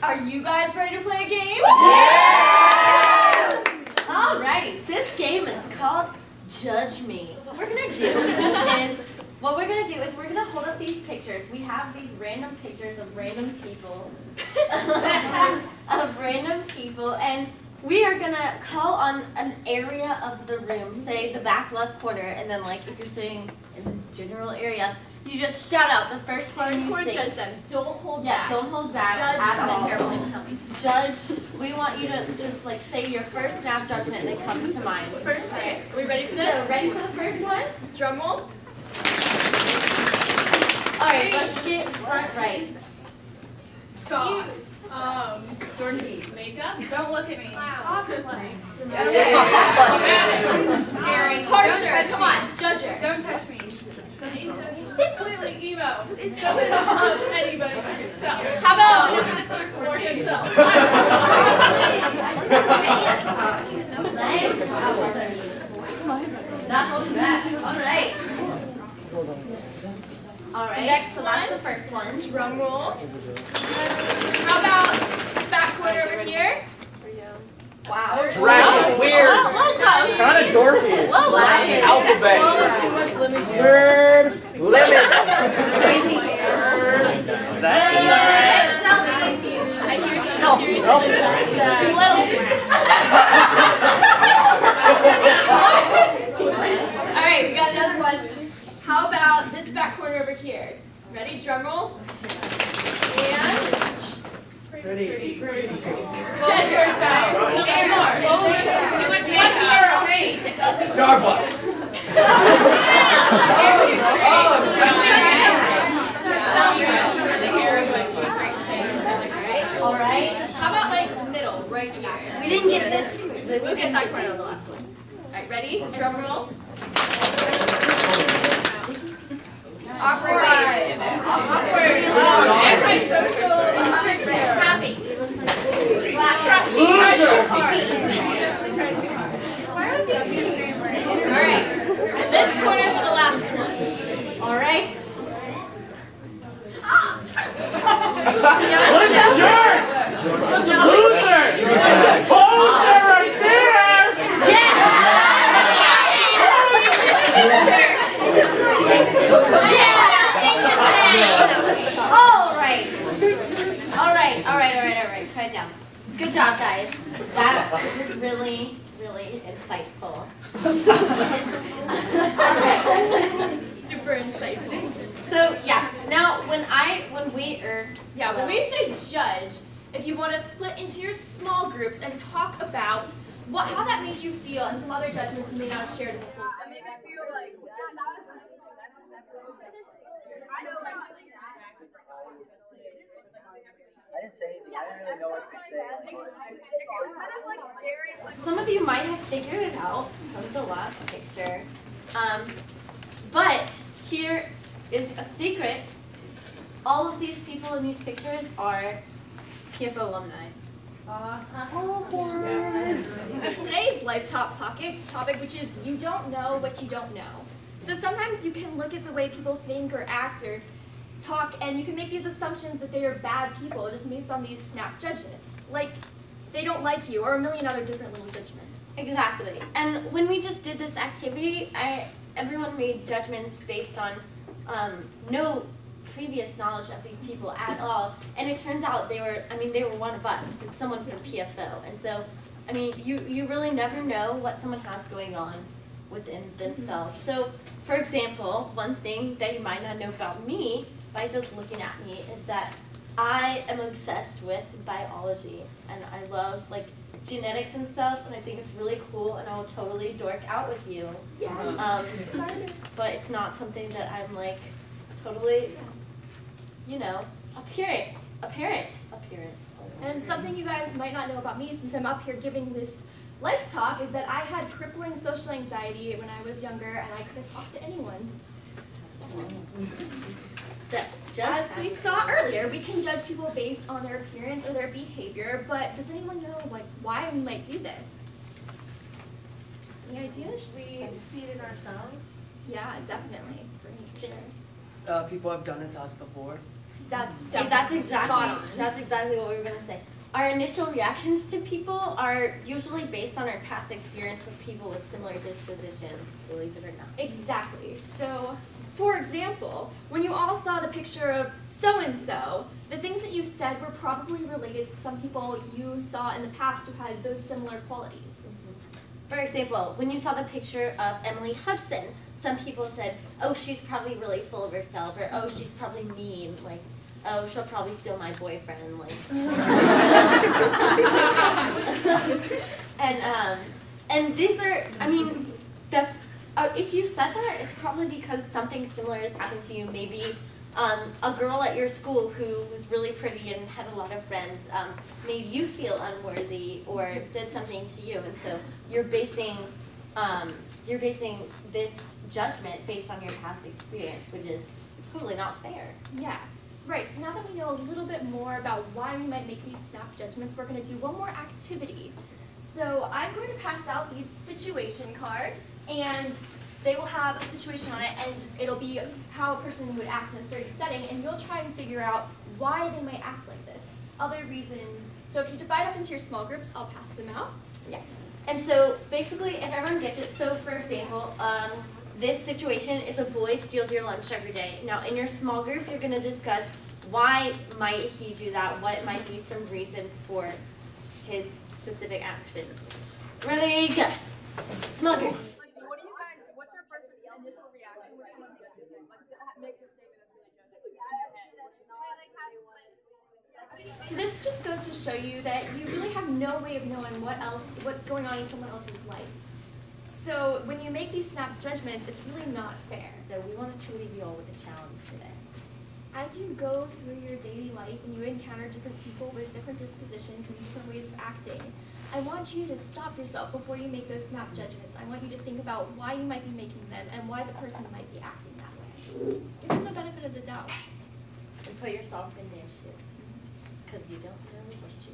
Are you guys ready to play a game? Yeah! Alright, this game is called Judge Me. What we're gonna do is we're gonna hold up these pictures. We have these random pictures of random people. And we are gonna call on an area of the room, say the back left corner, and then like if you're sitting in this general area, you just shout out the first thing you think. Judge them. Don't hold back. back. Don't hold back Judge at all. Tell me. Judge, we want you to just like say your first snap judgment that comes to mind. First thing. Are we ready for this? So ready for the first one? Drum roll. Alright, let's get front right. Goth. Dorky. Makeup. Don't look at me. Cosplay. Okay. Scary. Harsher. Come on. Judge her. Don't touch me. Completely emo. Doesn't love anybody but himself. How about Or himself. Nice. Not holding back. Alright. Next so one. that's the first one. drum roll. How about this back corner over here? Wow. Dragon. Weird. Kind of dorky. Alphabet. Word. Limit. Is that? I hear some Alright, we got another question. How about this back corner over here? Ready? Drum roll. And Pretty. judge yourself. Too much makeup. Starbucks. Alright. How about like the middle, right here? We didn't get this. We'll get that part as the last one. Alright, ready? Drum roll. Awkward. Antisocial. Happy. She tries too hard. Definitely tries too hard. Why are they being Alright. And this corner for the last one. Alright. What a jerk! Such a loser! Poser right there! Alright. Cut it down. Good job, guys. That was really, really insightful. Super insightful. So yeah, now when we say judge, if you want to split into your small groups and talk about how that made you feel and some other judgments you may not have shared with people. That made me feel like, I didn't say anything. I didn't really know what to say. some of you might have figured it out from the last picture, but here is a secret. All of these people in these pictures are PFO alumni. So today's LifeTalk topic, which is you don't know what you don't know. So sometimes you can look at the way people think or act or talk, and you can make these assumptions that they are bad people just based on these snap judgments. Like, they don't like you, or a million other different little judgments. Exactly. And when we just did this activity, everyone made judgments based on no previous knowledge of these people at all. And it turns out they were one of us. It's someone from PFO. And so, you really never know what someone has going on within themselves. So, for example, one thing that you might not know about me by just looking at me is that I am obsessed with biology, and I love genetics and stuff, and I think it's really cool, and I will totally dork out with you. Yeah. But it's not something that I'm totally, apparent. And something you guys might not know about me, since I'm up here giving this life talk, is that I had crippling social anxiety when I was younger, and I couldn't talk to anyone. So, As we saw earlier, we can judge people based on their appearance or their behavior, but does anyone know why we might do this? Any ideas? we see it in ourselves. Yeah, definitely. For me, sure. People have done it to us before. That's That's definitely spot on. exactly what we were gonna say. Our initial reactions to people are usually based on our past experience with people with similar dispositions, believe it or not. Exactly. So, for example, when you all saw the picture of so-and-so, the things that you said were probably related to some people you saw in the past who had those similar qualities. For example, when you saw the picture of Emily Hudson, some people said, oh, she's probably really full of herself, or oh, she's probably mean, like, oh, she'll probably steal my boyfriend, like. And these are, I mean, that's, if you said that, it's probably because something similar has happened to you. Maybe a girl at your school who was really pretty and had a lot of friends made you feel unworthy or did something to you, and so you're basing this judgment based on your past experience, which is totally not fair. Yeah. Right, so now that we know a little bit more about why we might make these snap judgments, we're going to do one more activity. So I'm going to pass out these situation cards, and they will have a situation on it, and it'll be how a person would act in a certain setting, and you'll try and figure out why they might act like this, other reasons. So if you divide up into your small groups, I'll pass them out. Yeah. And so basically, if everyone gets it, so for example, this situation is a boy steals your lunch every day. Now, in your small group, you're going to discuss why might he do that, what might be some reasons for his specific actions. Ready, go. Small group. What do you guys, what's your first initial reaction when someone judges you? Like, that makes a statement that's really judging. So this just goes to show you that you really have no way of knowing what's going on in someone else's life. So when you make these snap judgments, it's really not fair. So we wanted to leave you all with a challenge today. As you go through your daily life and you encounter different people with different dispositions and different ways of acting, I want you to stop yourself before you make those snap judgments. I want you to think about why you might be making them and why the person might be acting that way. Give them the benefit of the doubt. And put yourself in their shoes, because you don't know what you